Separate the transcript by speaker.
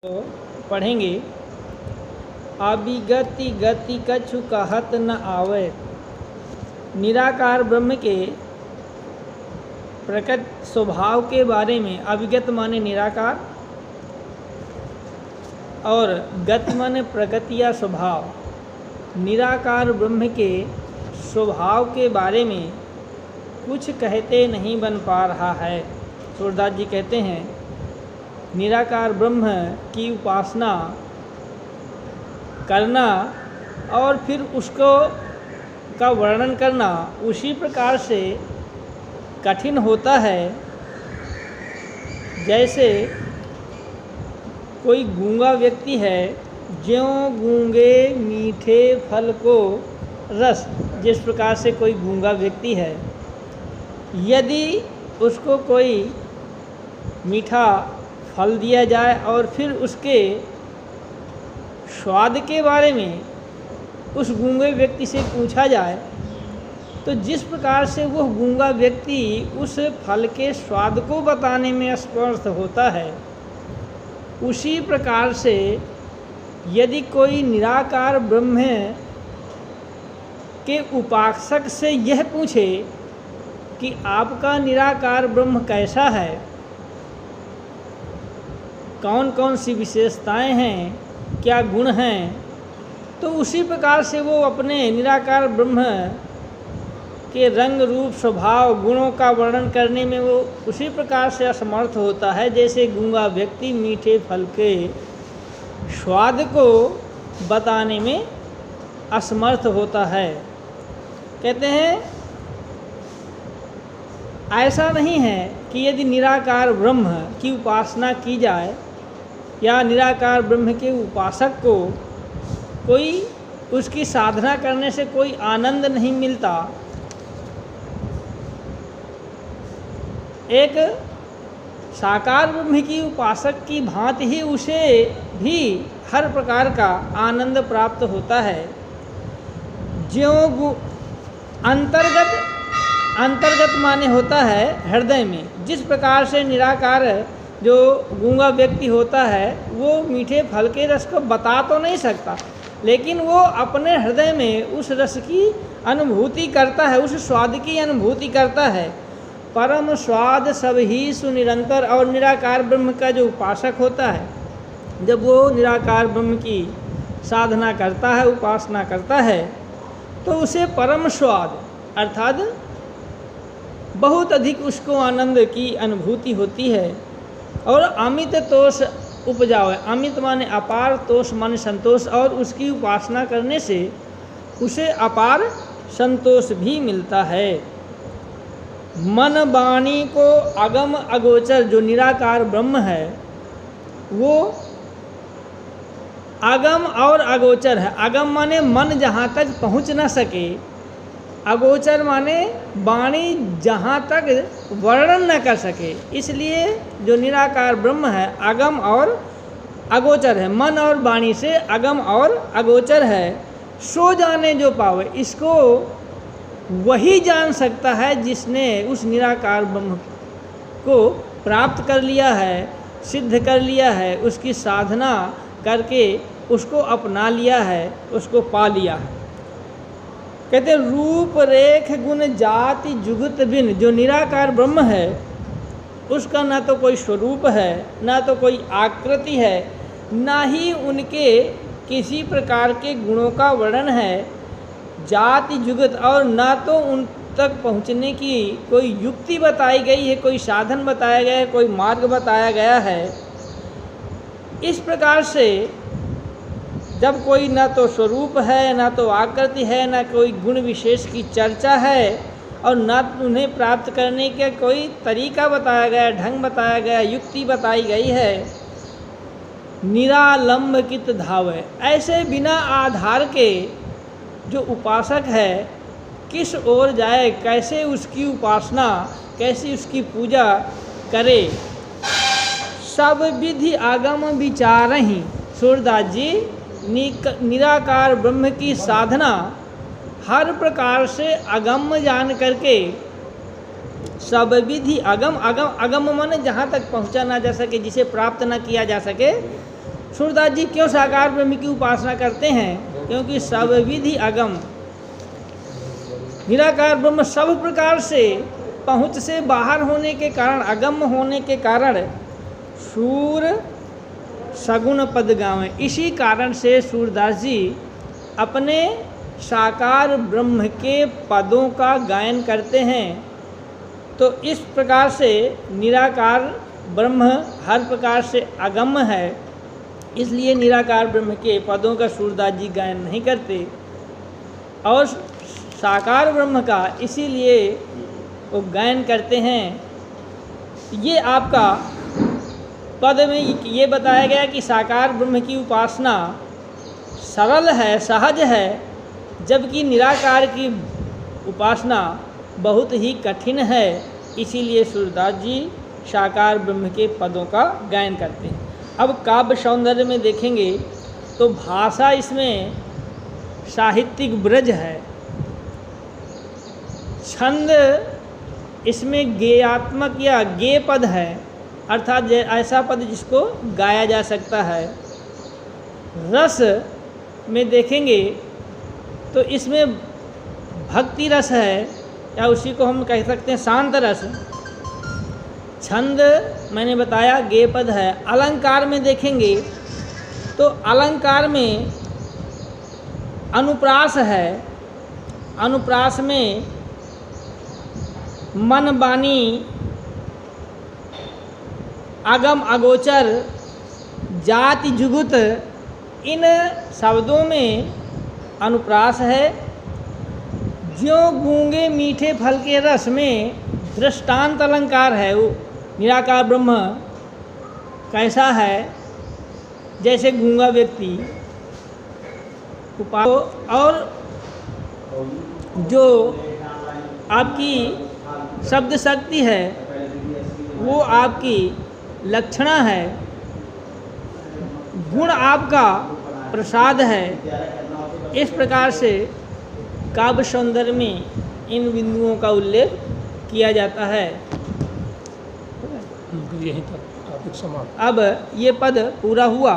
Speaker 1: तो पढ़ेंगे। अभिगति गति कछु कहत न आवे। निराकार ब्रह्म के प्रकट स्वभाव के बारे में अभिगत माने निराकार और गति माने प्रगति या स्वभाव। निराकार ब्रह्म के स्वभाव के बारे में कुछ कहते नहीं बन पा रहा है। सूरदास जी कहते हैं निराकार ब्रह्म की उपासना करना और फिर उसको का वर्णन करना उसी प्रकार से कठिन होता है जैसे कोई गूंगा व्यक्ति है, ज्यों गूंगे मीठे फल को रस। जिस प्रकार से कोई गूंगा व्यक्ति है, यदि उसको कोई मीठा फल दिया जाए और फिर उसके स्वाद के बारे में उस गूंगे व्यक्ति से पूछा जाए, तो जिस प्रकार से वह गूंगा व्यक्ति उस फल के स्वाद को बताने में असमर्थ होता है, उसी प्रकार से यदि कोई निराकार ब्रह्म के उपासक से यह पूछे कि आपका निराकार ब्रह्म कैसा है, कौन कौन सी विशेषताएं हैं, क्या गुण हैं, तो उसी प्रकार से वो अपने निराकार ब्रह्म के रंग रूप स्वभाव गुणों का वर्णन करने में वो उसी प्रकार से असमर्थ होता है जैसे गूंगा व्यक्ति मीठे फल के स्वाद को बताने में असमर्थ होता है। कहते हैं ऐसा नहीं है कि यदि निराकार ब्रह्म की उपासना की जाए या निराकार ब्रह्म के उपासक को कोई उसकी साधना करने से कोई आनंद नहीं मिलता। एक साकार ब्रह्म की उपासक की भांति ही उसे भी हर प्रकार का आनंद प्राप्त होता है। ज्यों अंतर्गत माने होता है हृदय में। जिस प्रकार से निराकार जो गूंगा व्यक्ति होता है वो मीठे फल के रस को बता तो नहीं सकता, लेकिन वो अपने हृदय में उस रस की अनुभूति करता है, उस स्वाद की अनुभूति करता है। परम स्वाद सब ही सुनिरंतर। और निराकार ब्रह्म का जो उपासक होता है, जब वो निराकार ब्रह्म की साधना करता है, उपासना करता है, तो उसे परम स्वाद अर्थात बहुत अधिक उसको आनंद की अनुभूति होती है और अमित तोष उपजावे। अमित माने अपार, तोष माने संतोष, और उसकी उपासना करने से उसे अपार संतोष भी मिलता है। मन वाणी को अगम अगोचर जो निराकार ब्रह्म है वो अगम और अगोचर है। अगम माने मन जहाँ तक पहुँच ना सके, अगोचर माने वाणी जहाँ तक वर्णन न कर सके। इसलिए जो निराकार ब्रह्म है अगम और अगोचर है, मन और वाणी से अगम और अगोचर है। सो जाने जो पावे, इसको वही जान सकता है जिसने उस निराकार ब्रह्म को प्राप्त कर लिया है, सिद्ध कर लिया है, उसकी साधना करके उसको अपना लिया है, उसको पा लिया है। कहते रूप रेख गुण जाति जुगत बिन। जो निराकार ब्रह्म है उसका ना तो कोई स्वरूप है, ना तो कोई आकृति है, ना ही उनके किसी प्रकार के गुणों का वर्णन है, जाति जुगत, और ना तो उन तक पहुँचने की कोई युक्ति बताई गई है, कोई साधन बताया गया है, कोई मार्ग बताया गया है। इस प्रकार से जब कोई ना तो स्वरूप है, ना तो आकृति है, ना कोई गुण विशेष की चर्चा है, और ना उन्हें प्राप्त करने का कोई तरीका बताया गया, ढंग बताया गया, युक्ति बताई गई है, निरालंबित धावे। ऐसे बिना आधार के जो उपासक है किस ओर जाए, कैसे उसकी उपासना, कैसे उसकी पूजा करे। सब विधि आगम विचारहि। सूरदास जी निराकार ब्रह्म की साधना हर प्रकार से अगम जान करके सब विधि अगम, अगम अगम माने जहाँ तक पहुँचा ना जा सके, जिसे प्राप्त ना किया जा सके, सूरदास जी क्यों साकार ब्रह्म की उपासना करते हैं? क्योंकि सब विधि अगम, निराकार ब्रह्म सब प्रकार से पहुँच से बाहर होने के कारण, अगम होने के कारण सूर सगुण पद गावें। इसी कारण से सूरदास जी अपने साकार ब्रह्म के पदों का गायन करते हैं। तो इस प्रकार से निराकार ब्रह्म हर प्रकार से अगम्य है, इसलिए निराकार ब्रह्म के पदों का सूरदास जी गायन नहीं करते, और साकार ब्रह्म का इसीलिए वो गायन करते हैं। ये आपका पद में ये बताया गया कि साकार ब्रह्म की उपासना सरल है, सहज है, जबकि निराकार की उपासना बहुत ही कठिन है। इसीलिए सूरदास जी साकार ब्रह्म के पदों का गायन करते हैं। अब काव्य सौंदर्य में देखेंगे तो भाषा इसमें साहित्यिक ब्रज है, छंद इसमें गेयात्मक या गेय पद है, अर्थात ऐसा पद जिसको गाया जा सकता है। रस में देखेंगे तो इसमें भक्ति रस है, या उसी को हम कह सकते हैं शांत रस। छंद मैंने बताया गेय पद है। अलंकार में देखेंगे तो अलंकार में अनुप्रास है, अनुप्रास में मन वाणी अगम अगोचर जाति जुगुत, इन शब्दों में अनुप्रास है। ज्यों गूंगे मीठे फल के रस में दृष्टांत अलंकार है। वो निराकार ब्रह्म कैसा है, जैसे गूंगा व्यक्ति, और जो आपकी शब्द शक्ति है वो आपकी लक्षणा है, गुण आपका प्रसाद है। इस प्रकार से काव्य सौंदर्य में इन बिंदुओं का उल्लेख किया जाता है।
Speaker 2: यहीं तक टॉपिक समाप्त।
Speaker 1: अब ये पद पूरा हुआ।